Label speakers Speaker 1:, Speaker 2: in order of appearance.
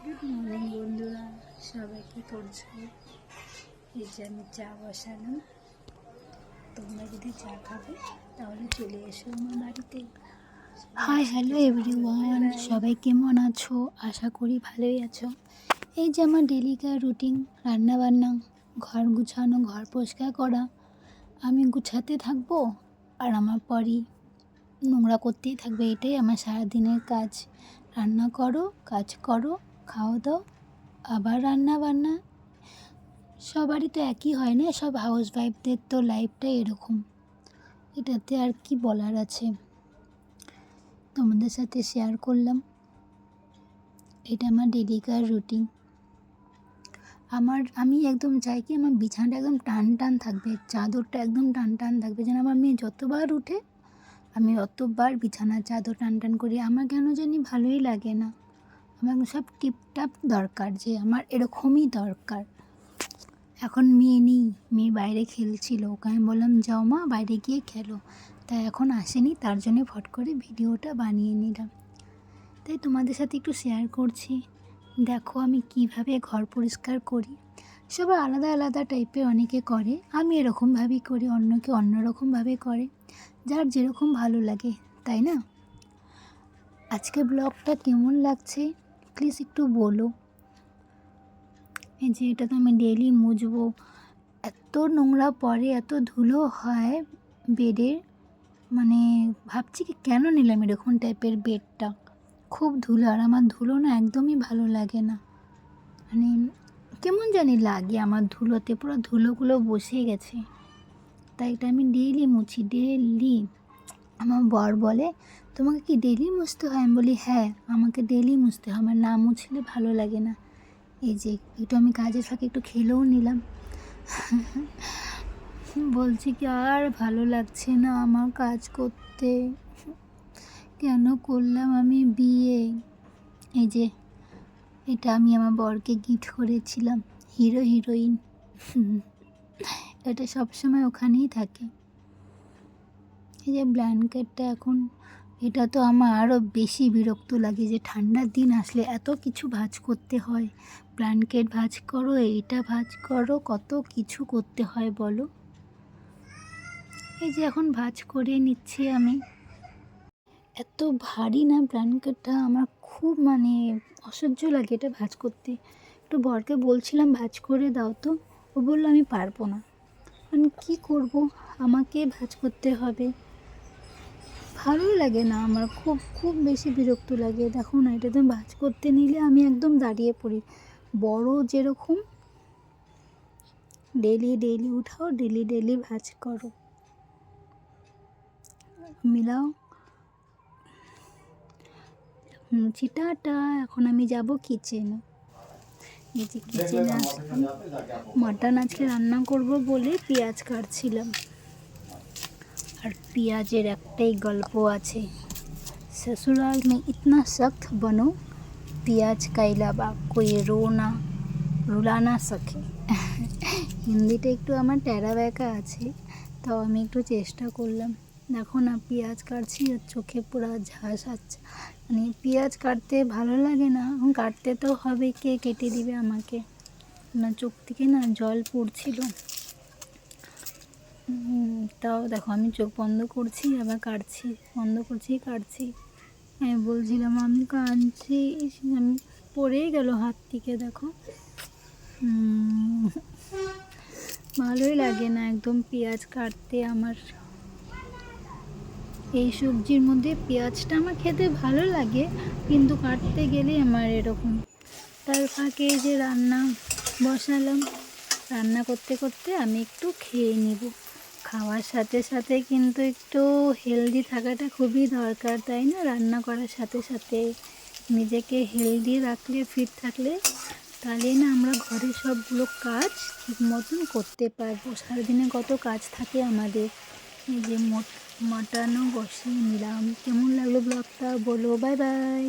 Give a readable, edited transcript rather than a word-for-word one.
Speaker 1: Good morning বন্ধুরা, সবাই কি করছো? এই যে আমি চা বসালাম। তোমরা যদি চা খাবে তাহলে চলে এসো আমার বাড়িতে। হাই, হ্যালো এভরিওয়ান, সবাই কেমন আছো? আশা করি ভালোই আছো। এই যে আমার ডেলিকার রুটিন, রান্নাবান্না, ঘর গুছানো, ঘর পরিষ্কার করা। আমি গুছাতে থাকবো আর আমার পরই নোংরা করতেই থাকবে। এটাই আমার সারাদিনের কাজ। রান্না করো, কাজ করো, খাওয়া দাও, আবার রান্না বান্না। সবারই তো একই হয় না, সব হাউস ওয়াইফদের তো লাইফটাই এরকম। এটাতে আর কি বলার আছে, তোমাদের সাথে শেয়ার করলাম। এটা আমার ডেলিকার রুটিন। আমি একদম চাই কি আমার বিছানাটা একদম টান টান থাকবে, চাদরটা একদম টান টান থাকবে, যেন আমার মেয়ে যতবার উঠে আমি অতবার বিছানার চাদর টান টান করি। আমার কেন জানি ভালোই লাগে না। আমার সব টিপটাপ দরকার, যে আমার এরকমই দরকার। এখন মেয়ে নেই, মেয়ে বাইরে খেলছিল, ওকে আমি বললাম যাও মা বাইরে গিয়ে খেলো। তাই এখন আসেনি, তার জন্য ফট করে ভিডিওটা বানিয়ে নিলাম। তাই তোমাদের সাথে একটু শেয়ার করছি। দেখো আমি কিভাবে ঘর পরিষ্কার করি। সবাই আলাদা আলাদা টাইপের অনেকে করে, আমি এরকমভাবেই করি, অন্যকে অন্যরকমভাবে করে, যার যেরকম ভালো লাগে, তাই না? আজকে ব্লগটা কেমন লাগছে প্লিজ একটু বলো। এই যে এটা তো আমি ডেইলি মুছবো। এত নোংরা পড়ে, এত ধুলো হয় বেডের, মানে ভাবছি কি কেন নিলাম এরকম টাইপের বেডটা। খুব ধুলো, আর আমার ধুলো না একদমই ভালো লাগে না। মানে কেমন জানি লাগে আমার ধুলোতে, পুরো ধুলোগুলো বসে গেছে। তাই এটা আমি ডেইলি মুছি, ডেইলি। আমার বর বলে তোমাকে কি ডেইলি মুছতে হয়? আমি বলি হ্যাঁ, আমাকে ডেইলি মুছতে হয়, আমার না মুছলে ভালো লাগে না। এই যে একটু আমি কাজের ফাঁকে একটু খেলেও নিলাম। বলছি কি আর ভালো লাগছে না আমার কাজ করতে। কেন করলাম আমি বিয়ে? এই যে এটা আমি আমার বরকে গিফট করেছিলাম, হিরো হিরোইন। এটা সবসময় ওখানেই থাকে। এই যে ব্ল্যাঙ্কেটটা এখন, এটা তো আমার আরও বেশি বিরক্ত লাগে যে ঠান্ডার দিন আসলে এত কিছু ভাঁজ করতে হয়। ব্ল্যাঙ্কেট ভাঁজ করো, এইটা ভাঁজ করো, কত কিছু করতে হয় বলো। এই যে এখন ভাঁজ করে নিচ্ছি আমি। এত ভারী না ব্ল্যাঙ্কেটটা, আমার খুব মানে অসহ্য লাগে এটা ভাঁজ করতে। একটু বরকে বলছিলাম ভাঁজ করে দাও তো, ও বললো আমি পারবো না। মানে কী করবো, আমাকে ভাঁজ করতে হবে। ভালোই লাগে না আমার, খুব খুব বেশি বিরক্ত লাগে। দেখো না, এটা তো ভাঁজ করতে নিলে আমি একদম দাঁড়িয়ে পড়ি। বড় যেরকম ডেলি ডেলি উঠাও, ডেলি ডেলি ভাঁজ করো, মিলাও। টাটা। এখন আমি যাব কিচেনে। এই যে কিচেনে আসলাম, মাটন আজকে রান্না করব বলে পেঁয়াজ কাটছিলাম। আর পেঁয়াজের একটাই গল্প আছে, ससुराल में इतना सख्त बनो পেঁয়াজ का इलावा कोई রুলা না সকে। হিন্দিটা একটু আমার ট্যারা ব্যাকা আছে, তাও আমি একটু চেষ্টা করলাম। দেখো না পেঁয়াজ কাটছি আর চোখে পুরো ঝাঁস আসছে। মানে পেঁয়াজ কাটতে ভালো লাগে না, কাটতে তো হবে, কে কেটে দিবে আমাকে? না চোখ থেকে না জল পড়ছিল। তাও দেখো আমি চোখ বন্ধ করছি আবার কাটছি, বন্ধ করছি কাটছি। আমি বলছিলাম আমি কাঁদছি, আমি পড়েই গেল হাত থেকে। দেখো ভালোই লাগে না একদম পেঁয়াজ কাটতে আমার। এই সবজির মধ্যে পেঁয়াজটা আমার খেতে ভালো লাগে, কিন্তু কাটতে গেলে আমার এরকম। তার ফাঁকে যে রান্না বসালাম, রান্না করতে করতে আমি একটু খেয়ে নিব। খাওয়ার সাথে সাথে কিন্তু একটু হেলদি থাকাটা খুবই দরকার, তাই না? রান্না করার সাথে সাথে নিজেকে হেলদি রাখলে, ফিট থাকলে, তাহলেই না আমরা ঘরের সবগুলো কাজ ঠিক মতন করতে পারবো। সারাদিনে কত কাজ থাকে আমাদের। এই যে মাটনও বসিয়ে নিলাম। কেমন লাগলো ব্লগটা বলো। Bye bye.